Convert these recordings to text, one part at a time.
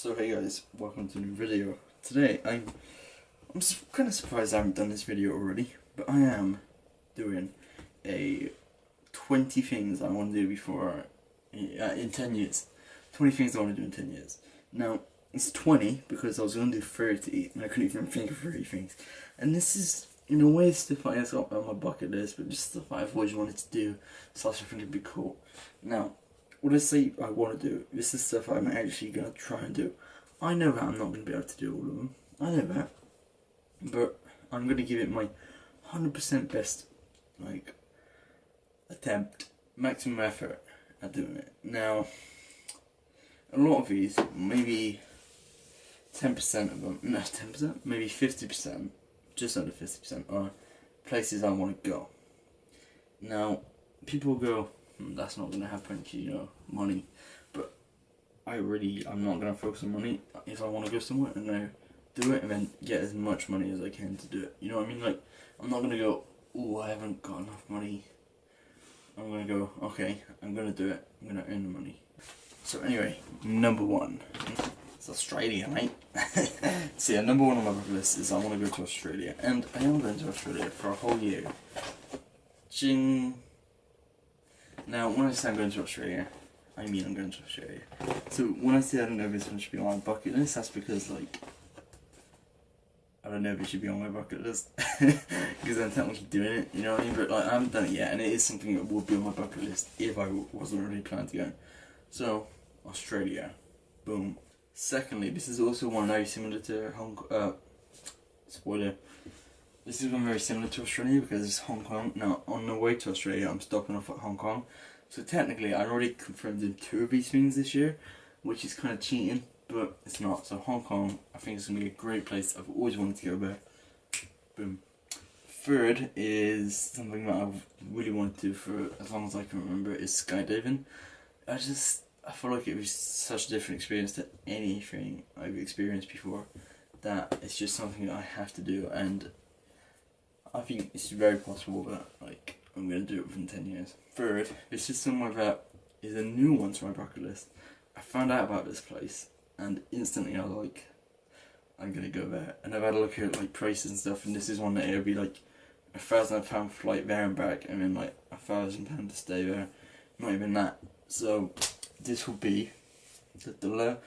So hey guys, welcome to a new video. Today I'm kind of surprised I haven't done this video already, but I am doing a 20 things I want to do before in 10 years. 20 things I want to do in 10 years. Now it's 20 because I was going to do 30 and I couldn't even think of 30 things. And this is in a way stuff I got on my bucket list, but just stuff I've always wanted to do, so I think it'd be cool. Now, what I say I want to do, this is stuff I'm actually going to try and do. I know that I'm not going to be able to do all of them. I know that. But I'm going to give it my 100% best, attempt, maximum effort at doing it. Now, a lot of these, maybe 10% of them, no, 10%, maybe 50%, just under 50% are places I want to go. Now, people go, that's not going to happen to, money. But I'm not going to focus on money. If I want to go somewhere, I'm going to do it and then get as much money as I can to do it. You know what I mean? I'm not going to go, oh, I haven't got enough money. I'm going to go, okay, I'm going to do it. I'm going to earn the money. So anyway, number one. It's Australia, mate. So yeah, number one on my bucket list is I want to go to Australia. And I am going to Australia for a whole year. Ching. Now, when I say I'm going to Australia, I mean I'm going to Australia. So, when I say I don't know if this one should be on my bucket list, that's because, I don't know if it should be on my bucket list. Because I'm technically doing it, you know what I mean? But, I haven't done it yet, and it is something that would be on my bucket list if I wasn't already planning to go. So, Australia. Boom. Secondly, this is also one very similar to Hong Kong. Spoiler. This is one very similar to Australia because it's Hong Kong. Now, on the way to Australia, I'm stopping off at Hong Kong. So technically, I already confirmed in 2 of these things this year, which is kind of cheating, but it's not. So Hong Kong, I think it's going to be a great place. I've always wanted to go there. Boom. Third is something that I've really wanted to do for as long as I can remember, is skydiving. I feel like it was such a different experience to anything I've experienced before, that it's just something that I have to do, and I think it's very possible that I'm going to do it within 10 years. Third, this is somewhere that is a new one to my bucket list. I found out about this place and instantly I was like, I'm going to go there. And I've had a look at prices and stuff, and this is one that it would be £1,000 flight there and back, and then £1,000 to stay there. Not even that. So this will be the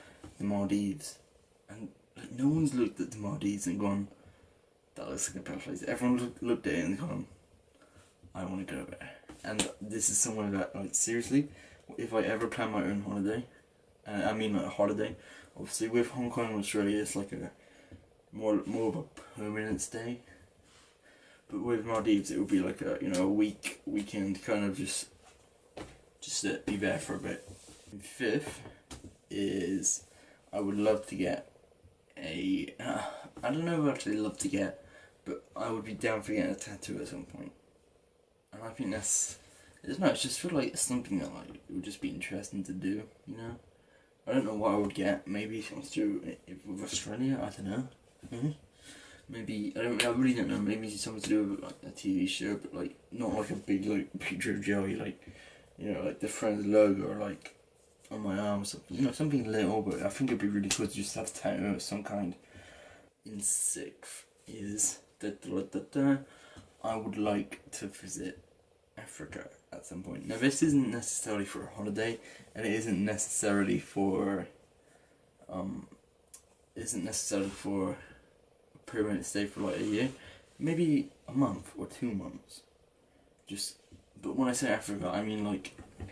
Maldives. And no one's looked at the Maldives and gone, that looks like a perfect place. Everyone looked at it and gone, I want to go there. And this is somewhere that, seriously, if I ever plan my own holiday, I mean a holiday, obviously with Hong Kong and Australia it's a more of a permanent stay. But with Maldives it would be a weekend kind of just be there for a bit. And fifth is I would love to get I don't know if I'd actually love to get, but I would be down for getting a tattoo at some point. And I think I just feel like it's something that it would just be interesting to do, you know? I don't know what I would get, maybe something to do with Australia, I don't know. Maybe, I really don't know, maybe something to do with a TV show, but not a big picture of Joey, the Friends logo, or on my arm or something, something little, but I think it'd be really cool to just have a tattoo of some kind. In sixth is I would like to visit Africa at some point. Now this isn't necessarily for a holiday, and it isn't necessarily for a permanent stay for a year. Maybe a month or 2 months. But when I say Africa, I mean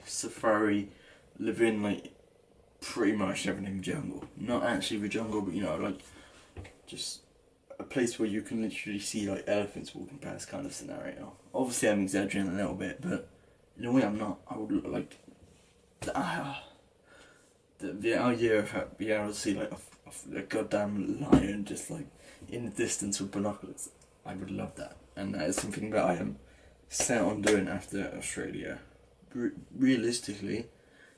safari, live in pretty much everything jungle. Not actually the jungle, but just a place where you can literally see elephants walking past kind of scenario. Obviously I'm exaggerating a little bit, but in a way I'm not. I would look the idea of being able to see a goddamn lion just in the distance with binoculars. I would love that, and that is something that I am set on doing after Australia. Realistically,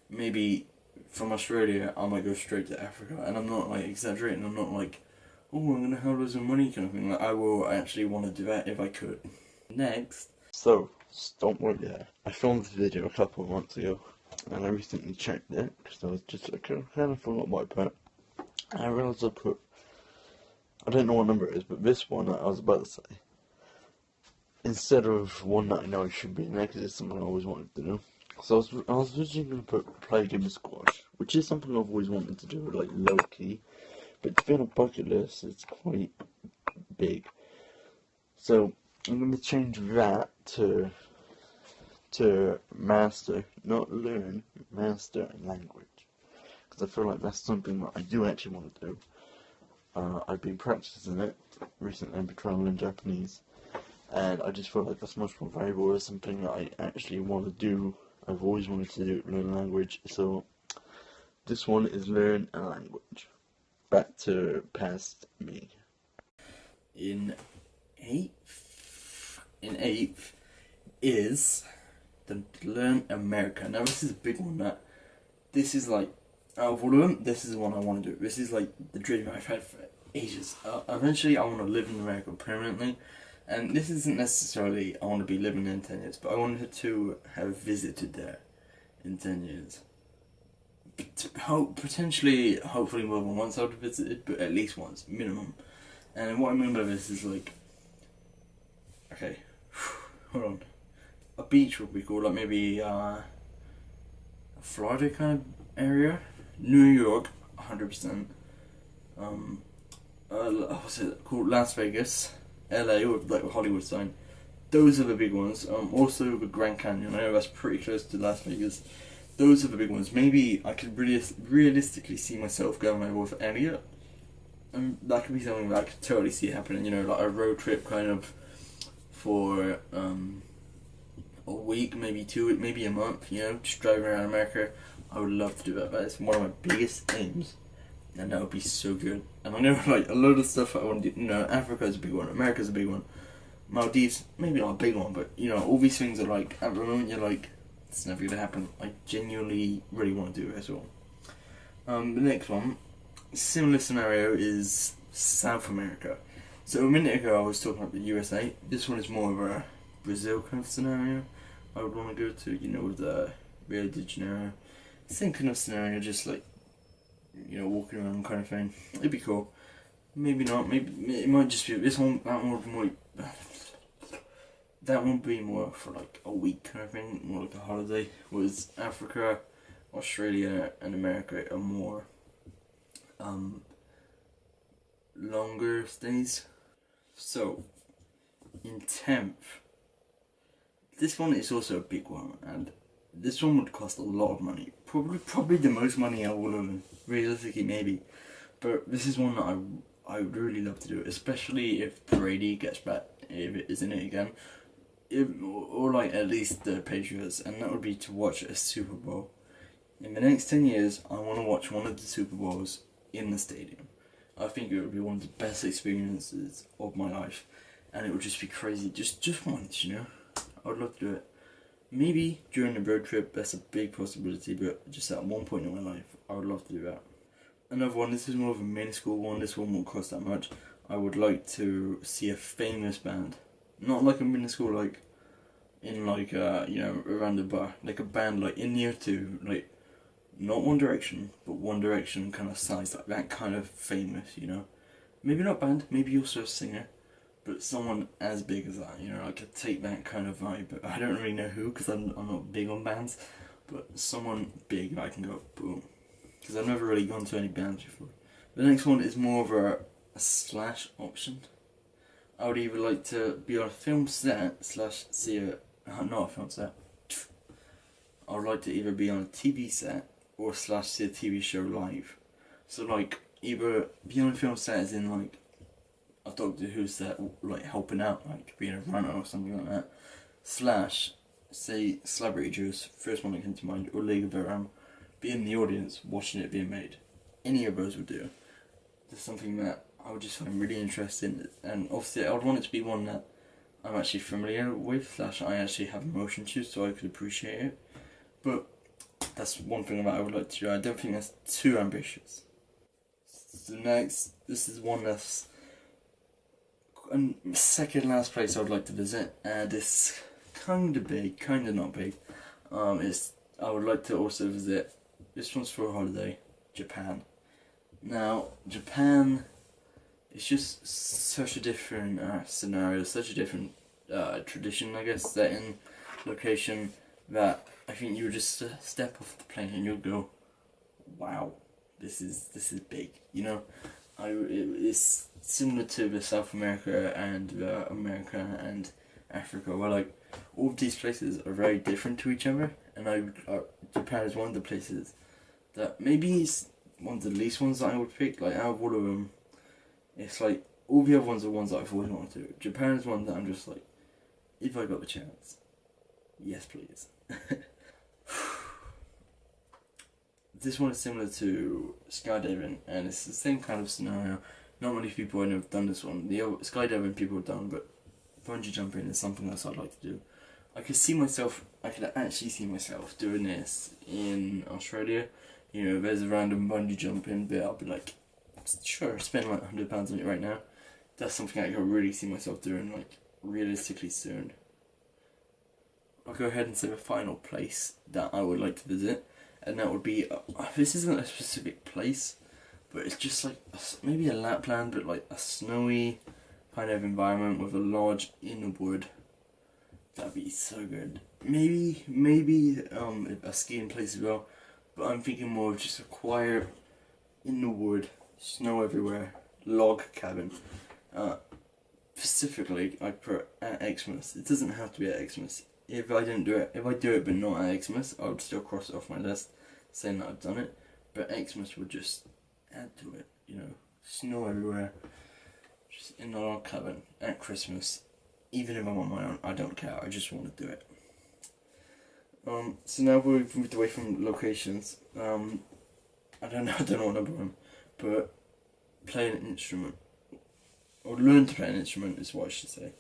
maybe from Australia I might go straight to Africa, and I'm not exaggerating. I'm not oh, I'm gonna have loads of money kind of thing. I will actually want to do that if I could. Next. So, don't worry there. I filmed this video a couple of months ago, and I recently checked it, because I was just, I kind of forgot what I put. And I realised I don't know what number it is, but this one that I was about to say, instead of one that I know should be in there, because it's something I always wanted to do. So I was originally going to play a game of squash, which is something I've always wanted to do, like low key. But to be on a bucket list, it's quite big. So I'm going to change that to master, not learn, master a language. Because I feel like that's something that I do actually want to do. I've been practicing it recently. I've been trying to learn Japanese, and I just feel like that's much more valuable as something that I actually want to do. I've always wanted to do, learn a language, so this one is learn a language. Back to past me. In eighth is the Learn America. Now this is a big one. This is like, out of all of them, this is the one I want to do. This is like the dream I've had for ages. Eventually I want to live in America permanently. And this isn't necessarily I want to be living there in 10 years, but I wanted to have visited there in 10 years. Hopefully more than once I would have visited, but at least once, minimum. And what I mean by this is like, okay, hold on. A beach would be cool, like maybe a Florida kind of area. New York, 100%. What's it called? Las Vegas. LA with like a Hollywood sign. Those are the big ones. Also the Grand Canyon. I know that's pretty close to Las Vegas. Those are the big ones. Maybe I could realistically see myself going over with Elliot. That could be something that I could totally see happening. You know, like a road trip kind of for a week, maybe 2 weeks, maybe a month. You know, just driving around America. I would love to do that. That's one of my biggest aims. And that would be so good. And I know like a lot of stuff I want to do. You know, Africa's a big one, America's a big one. Maldives, maybe not a big one, but you know, all these things are like, at the moment you're like, it's never gonna happen. I genuinely really want to do it as well. The next one, similar scenario, is South America. So a minute ago I was talking about the USA. This one is more of a Brazil kind of scenario. I would want to go to, you know, with Rio de Janeiro. Same kind of scenario, just like, you know, walking around kind of thing. It'd be cool. Maybe not. Maybe it might just be this one. That one would be more for like a week kind of thing, more like a holiday. Whereas Africa, Australia, and America are more longer stays. So in 10th, this one is also a big one, and this one would cost a lot of money. Probably the most money I will earn. Realistically, maybe. But this is one that I would really love to do, especially if Brady gets back, if it is in it again. Or like at least the Patriots, and that would be to watch a Super Bowl. In the next 10 years, I want to watch one of the Super Bowls in the stadium. I think it would be one of the best experiences of my life, and it would just be crazy, just once, you know? I would love to do it. Maybe during the road trip, that's a big possibility, but just at one point in my life, I would love to do that. Another one, this is more of a minuscule one, this one won't cost that much. I would like to see a famous band. Not like a minuscule, like, in like, you know, around the bar. Like a band, like, in year 2, like, not One Direction, but One Direction kind of size, like that kind of famous, you know. Maybe not band, maybe also a singer, but someone as big as that, you know, I could take that kind of vibe. But I don't really know who, because I'm not big on bands, but someone big I can go, boom. Because I've never really gone to any bands before. The next one is more of a slash option. I would either like to be on a film set slash see not a film set. I would like to either be on a TV set or slash see a TV show live. So like either be on a film set as in like a Doctor Who set, like helping out, like being a runner or something like that. Slash say Celebrity Juice, first one that came to mind, or League of Their Own. Be in the audience watching it being made. Any of those would do. There's something that I would just find really interesting, and obviously I would want it to be one that I'm actually familiar with, slash I actually have emotion to, so I could appreciate it. But that's one thing that I would like to do. I don't think that's too ambitious. So next, this is one that's second last place I would like to visit, and it's kind of big, kind of not big. I would like to also visit, this one's for a holiday, Japan. Now, Japan, it's just such a different scenario, such a different tradition, I guess, setting, location, that I think you would just step off the plane and you'll go, wow, this is big, you know. It's similar to the South America and America and Africa, where like all of these places are very different to each other, and Japan is one of the places that maybe is one of the least ones that I would pick. Like out of all of them, it's like all the other ones are ones that I've always wanted to. Japan is one that I'm just like, if I got the chance, yes please. This one is similar to skydiving, and it's the same kind of scenario. Not many people I know have done this one. The skydiving people have done, but bungee jumping is something else I'd like to do. I could actually see myself doing this in Australia. You know, there's a random bungee jumping bit, I'll be like, sure, spend like £100 on it right now. That's something I could really see myself doing, like, realistically soon. I'll go ahead and say the final place that I would like to visit, and that would be, this isn't a specific place, but it's just like, maybe a Lapland, but like a snowy kind of environment with a large inner wood. That'd be so good. Maybe a skiing place as well, but I'm thinking more of just a quiet, in the wood, snow everywhere, log cabin. Specifically, I put at Xmas. It doesn't have to be at Xmas. If I do it but not at Xmas, I would still cross it off my list, saying that I've done it. But Xmas would just add to it, you know, snow everywhere, just in a log cabin at Christmas. Even if I'm on my own, I don't care. I just want to do it. So now we've moved away from locations. I don't know what number one, but play an instrument, or learn to play an instrument is what I should say.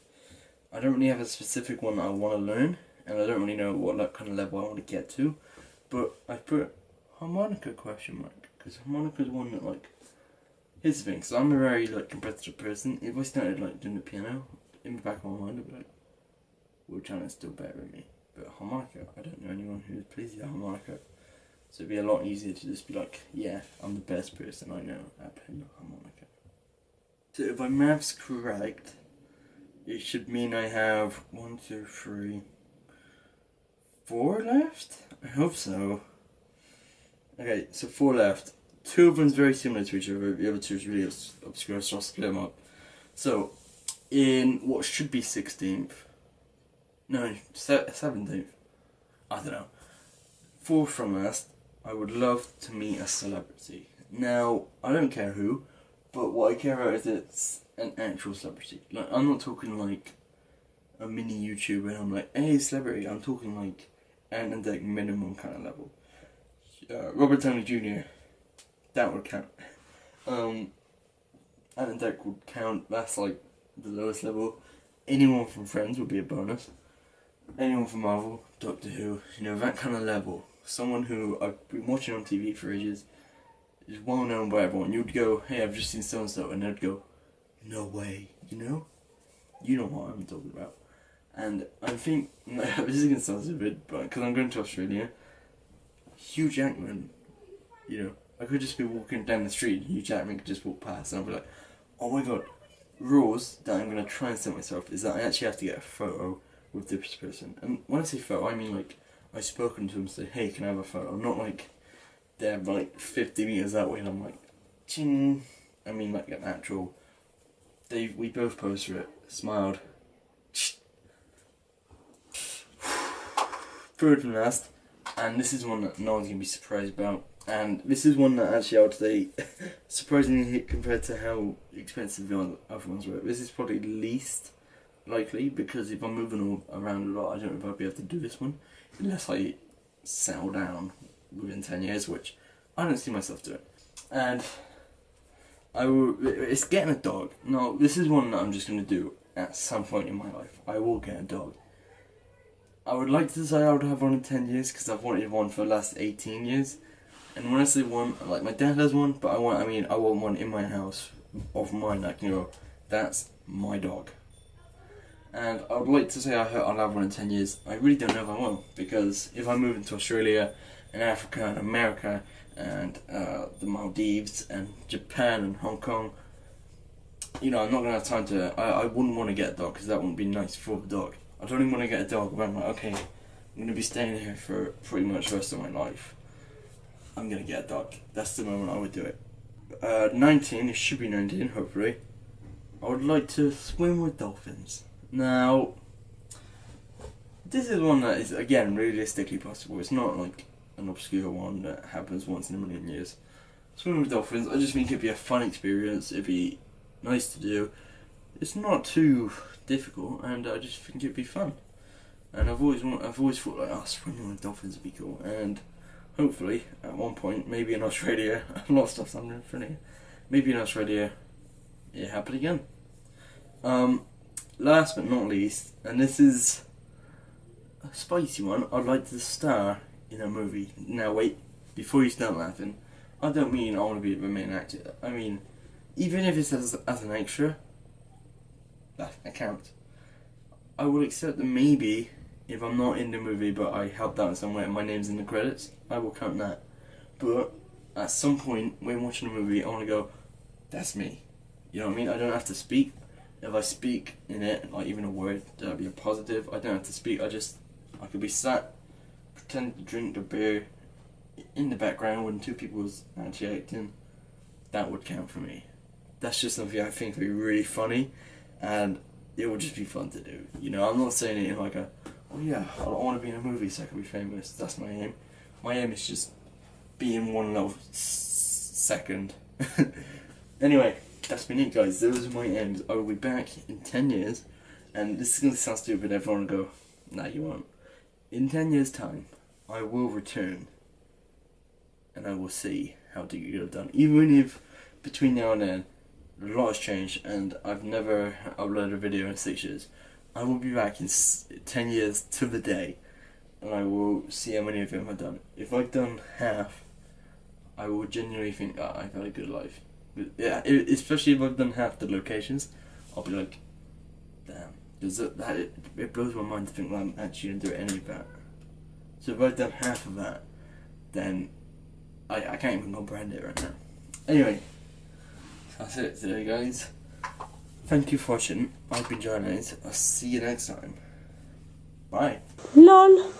I don't really have a specific one that I want to learn, and I don't really know what like kind of level I want to get to, but I put harmonica ? Because harmonica is one that, like, here's the thing, because I'm a very like competitive person. If I started like doing the piano, in the back of my mind I'd be like, Will Chandler's still better than me. But harmonica, I don't know anyone who plays the harmonica, so it'd be a lot easier to just be like, yeah, I'm the best person I know at playing the harmonica. So if my math's correct, it should mean I have 1, 2, 3, 4 left? I hope so. Okay, so 4 left. 2 of them's very similar to each other, the other 2 is really obscure, so I'll split them up. So, in what should be 16th, no, 17th, I don't know, 4th from last, I would love to meet a celebrity. Now, I don't care who, but what I care about is it's an actual celebrity. Like, I'm not talking like a mini YouTuber and I'm like, hey, celebrity. I'm talking like Ant and Dec minimum kind of level. Robert Downey Jr., that would count. Ant and Dec would count, that's like the lowest level. Anyone from Friends would be a bonus. Anyone from Marvel, Doctor Who, you know, that kind of level. Someone who I've been watching on TV for ages, is well known by everyone. You'd go, hey, I've just seen so and so, and they'd go, no way, you know? You know what I'm talking about. And I think, this is going to sound stupid, but because I'm going to Australia, Hugh Jackman, you know, I could just be walking down the street, and Hugh Jackman could just walk past, and I'd be like, oh my god. Rules that I'm going to try and set myself is that I actually have to get a photo with this person. And when I say photo, I mean like, I've spoken to him and said, hey, can I have a photo? Not like, they're like 50 metres that way and I'm like, ching. I mean like an actual, we both posed for it, smiled. Third and last, and this is one that no one's going to be surprised about. And this is one that actually I would say, surprisingly compared to how expensive the other ones were, this is probably least likely, because if I'm moving all around a lot, I don't know if I'll be able to do this one, unless I settle down within 10 years, which I don't see myself doing. And it's getting a dog. No, this is one that I'm just going to do at some point in my life. I will get a dog. I would like to say I would have one in 10 years, because I've wanted one for the last 18 years. And when I say one, like my dad has one, but I want one in my house of mine that can go, that's my dog. And I would like to say I'll have one in 10 years. I really don't know if I will, because if I move into Australia and Africa and America and the Maldives and Japan and Hong Kong. You know, I'm not gonna have time to. I wouldn't want to get a dog because that wouldn't be nice for the dog. I don't even want to get a dog, but I'm like, okay, I'm gonna be staying here for pretty much the rest of my life. I'm gonna get a dog. That's the moment I would do it. 19, it should be 19, hopefully. I would like to swim with dolphins. Now, this is one that is, again, realistically possible. It's not like an obscure one that happens once in a million years. Swimming with dolphins, I just think it'd be a fun experience. It'd be nice to do. It's not too difficult, and I just think it'd be fun. And I've always thought like, oh, swimming with dolphins would be cool. And hopefully, at one point, maybe in Australia, a lot of stuff's happening in front of you. Maybe in Australia, it happened again. Last but not least, and this is a spicy one, I'd like to star in a movie. Now wait, before you start laughing, I don't mean I want to be the main actor. I mean, even if it's as an extra, that counts. I will accept that maybe, if I'm not in the movie but I helped out somewhere and my name's in the credits, I will count that. But at some point when watching a movie, I want to go, that's me. You know what I mean? I don't have to speak. If I speak in it, like even a word, that'd be a positive. I don't have to speak. I could be sat, pretend to drink a beer in the background when two people was actually acting. That would count for me. That's just something I think would be really funny, and it would just be fun to do. You know, I'm not saying it in like a, oh yeah, I want to be in a movie so I can be famous. That's my aim. My aim is just being one little second. Anyway, that's been it, guys. Those are my aims. I will be back in 10 years, and this is going to sound stupid. Everyone will go, nah, you won't. In 10 years' time, I will return, and I will see how you have done. Even if between now and then, a lot has changed, and I've never uploaded a video in 6 years. I will be back in 10 years to the day, and I will see how many of them I've done. If I've done half, I will genuinely think, oh, I've had a good life. But yeah, especially if I've done half the locations, I'll be like, damn. Because it blows my mind to think that I'm actually going to do any of that. So if I've done half of that, then I can't even comprehend it right now. Anyway, that's it today, guys. Thank you for watching. I've been John Hayes. I'll see you next time. Bye. LOL.